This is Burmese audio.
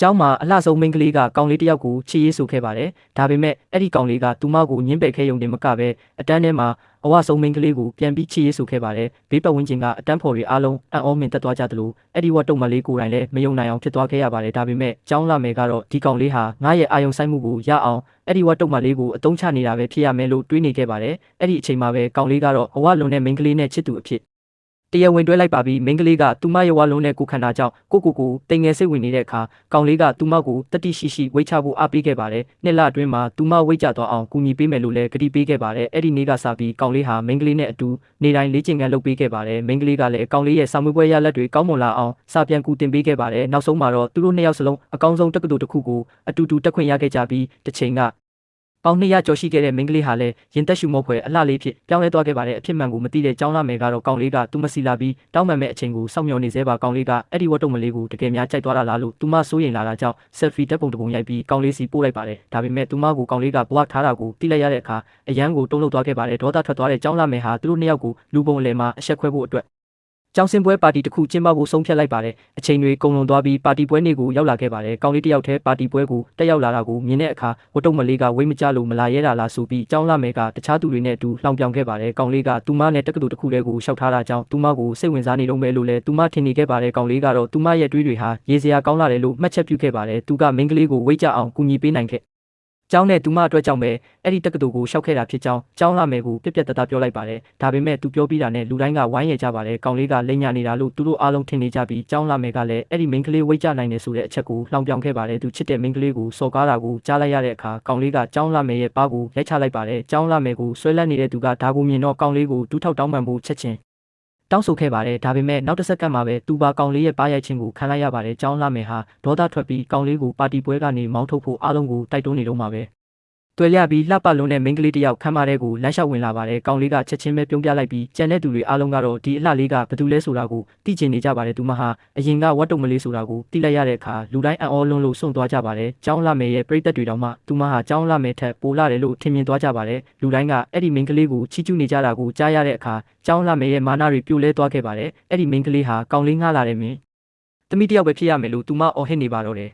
ကျောင်းမှာအလှဆုံးမိန်းကလေးကကောင်လေးတစ်ယောက်ကိုချစ်ရေးဆိုခဲ့ပါတယ်။ဒါပေမဲ့အဲ့ဒီကောင်လေးကသူမကိုညှင်းပယ်ခဲ့ရုံတင်မကပဲအတန်းထဲမှာအဝဆုံးမိန်းကလေးကိုပြန်ပြီးချစ်ရေးဆိုခဲ့ပါတယ်။ဘေးပတ်ဝန်းကျင်ကအတန်းဖော်တွေအားလုံးအံ့ဩမြင်သက်သွားကြသလိုအဲ့ဒီဝတ်တုံမလေးကိုယ်တိုင်လည်းမယုံနိုင်အောင်ဖြစ်သွားခဲ့ရပါတယ်။ဒါပေမဲ့ကျောင်းလာမယ်ကတော့ဒီကောင်လေးဟာငါရဲ့အာယုံဆိုင်မှုကိုရအောင်အဲ့ဒီဝတ်တုံမလေးကိုအသုံးချနေတာပဲဖြစ်ရမယ်လို့တွေးနေခဲ့ပါတယ်။အဲ့ဒီအချိန်မှာပဲကောင်လေးကတော့အဝလွန်တဲ့မိန်းကလေးနဲ့ချစ်သူအဖြစ်တရားဝင်တွဲလိုက်ပါပြီးမိန်းကလေးကသူမရဲ့ဝါလုံးနဲ့ကိုခန္ဓာကြောင့်ကိုတိမ်ငယ်စိတ်ဝင်နေတဲ့အခါကောင်လေးကသူမကိုတတိရှိဝိတ်ချဖို့အားပေးခဲ့ပါတယ်။နှစ်လအတွင်းမှာသူမဝိတ်ချသွားအောင်ကူညီပေးမယ်လို့လည်းကတိပေးခဲ့ပါတယ်။အဲ့ဒီနေ့ကစပြီးကောင်လေးဟာမိန်းကလေးနဲ့အတူနေတိုင်းလေ့ကျင့်ခန်းလုပ်ပေးခဲ့ပါတယ်။မိန်းကလေးကလည်းကောင်လေးရဲ့စာမွေးပွဲရလက်တွေကောင်းမွန်လာအောင်စာပြန်ကူတင်ပေးခဲ့ပါတယ်။နောက်ဆုံးမှာတော့သူတို့နှစ်ယောက်စလုံးအကောင်းဆုံးတက္ကသိုလ်တစ်ခုကိုအတူတူတက်ခွင့်ရခဲ့ကြပြီးတစ်ချိန်ကပေါင်း200ကျော်ရှိခဲ့တဲ့မိန်းကလေးဟာလည်းရင်သက်ရှူမော့ဖွယ်အလှလေးဖြစ်ပြောင်းလဲသွားခဲ့ပါတယ်အဖြစ်မှန်ကိုမသိတဲ့ကျောင်းလာမယ်ကတော့ကောင်လေးကသူမစီလာပြီးတောင်းပန်မဲ့အချိန်ကိုစောင့်မျှော်နေသေးပါကောင်လေးကအဲ့ဒီဝတ်တုံမလေးကိုတကယ်များကြိုက်သွားတာလားလို့သူမစိုးရိမ်လာတာကြောင့် selfie ဓာတ်ပုံတစ်ပုံရိုက်ပြီးကောင်လေးစီပို့လိုက်ပါတယ်ဒါပေမဲ့သူမကိုကောင်လေးက block ထားတာကိုသိလိုက်ရတဲ့အခါအရန်ကိုတုံ့လှုပ်သွားခဲ့ပါတယ်ဒေါသထွက်သွားတဲ့ကျောင်းလာမယ်ဟာသူတို့နှစ်ယောက်ကိုလူပုံအလယ်မှာအဆက်ခွဲဖို့အတွက်ကျောင်းစင်ပွဲပါတီတစ်ခုကျင်းပဖို့ဆုံးဖြတ်လိုက်ပါတယ်အချိန်တွေကုန်လွန်သွားပြီးပါတီပွဲနေ့ကိုရောက်လာခဲ့ပါတယ်ကောင်လေးတစ်ယောက်တည်းပါတီပွဲကိုတက်ရောက်လာတာကိုမြင်တဲ့အခါဝတ်တုံမလေးကဝိတ်မကြလို့မလာရဲတာလားဆိုပြီးကျောင်းလာမယ်ကတခြားသူတွေနဲ့အတူလှောင်ပြောင်ခဲ့ပါတယ်ကောင်လေးကသူမနဲ့တက္ကသိုလ်တစ်ခုတည်းကိုရှောက်ထားတာကြောင့်သူမကိုစိတ်ဝင်စားနေတော့မယ်လို့လည်းသူမထင်နေခဲ့ပါတယ်ကောင်လေးကတော့သူမရဲ့တွေးတွေဟာရေစရာကောင်းလာတယ်လို့မှတ်ချက်ပြုခဲ့ပါတယ်သူကမိန်းကလေးကိုဝိတ်ကြအောင်ကူညီပေးနိုင်ခဲ့ကျောင်းနဲ့သူမအတွက်ကြောင့်ပဲအဲ့ဒီတက္ကသိုလ်ကိုရှောက်ခဲ့တာဖြစ်ကြောင်းကျောင်းလာမယ်ကိုပြက်ပြက်တသားပြောလိုက်ပါတယ်ဒါပေမဲ့သူပြောပြီးတာနဲ့လူတိုင်းကဝိုင်းရကြပါတယ်ကောင်လေးကလိမ့်ညာနေတာလို့သူတို့အားလုံးထင်နေကြပြီးကျောင်းလာမယ်ကလည်းအဲ့ဒီမိန်းကလေးဝိတ်ကြနိုင်တယ်ဆိုတဲ့အချက်ကိုလှောင်ပြောင်ခဲ့ပါတယ်သူချစ်တဲ့မိန်းကလေးကိုစော်ကားတာကိုကြားလိုက်ရတဲ့အခါကောင်လေးကကျောင်းလာမယ်ရဲ့ပါးကိုရိုက်ချလိုက်ပါတယ်ကျောင်းလာမယ်ကိုဆွဲလန့်နေတဲ့သူကဒါကိုမြင်တော့ကောင်လေးကိုဒူးထောက်တောင်းပန်ဖို့ချက်ချင်းတောင်းဆိုခဲ့ပါတယ်ဒါပေမဲ့နောက်တစ်စက္ကန့်မှာပဲသူပါကောင်လေးရဲ့ပါးရိုက်ခြင်းကိုခံလိုက်ရပါတယ်ကျောင်းလာမယ်ဟာဒေါသထွက်ပြီးကောင်လေးကိုပါတီပွဲကနေမောင်းထုတ်ဖို့အားလုံးကိုတိုက်တွန်းနေတော့မှာပဲတွေ့ရပြီးလှပလုံးတဲ့မိန်းကလေးတစ်ယောက်ခမ်းမထဲကိုလမ်းလျှောက်ဝင်လာပါတယ်။ကောင်လေးကချက်ချင်းပဲပြုံးပြလိုက်ပြီးကြံတဲ့သူတွေအားလုံးကတော့ဒီအလှလေးကဘသူလဲဆိုတာကိုသိချင်နေကြပါတယ်။သူမဟာအရင်ကဝတ်တုံမလေးဆိုတာကိုသိလိုက်ရတဲ့အခါလူတိုင်းအံ့ဩလွန်းလို့စွန့်သွားကြပါတယ်။ကျောင်းလာမယ်ရဲ့ပရိသတ်တွေတောင်မှသူမဟာကျောင်းလာမယ်ထက်ပိုလာတယ်လို့ထင်မြင်သွားကြပါတယ်။လူတိုင်းကအဲ့ဒီမိန်းကလေးကိုချီးကျူးနေကြတာကိုကြားရတဲ့အခါကျောင်းလာမယ်ရဲ့မာနတွေပြိုလဲသွားခဲ့ပါတယ်။အဲ့ဒီမိန်းကလေးဟာကောင်လေးငှားလာတဲ့မင်းသမီးတစ်ယောက်ပဲဖြစ်ရမယ်လို့သူမအော်ဟစ်နေပါတော့တယ်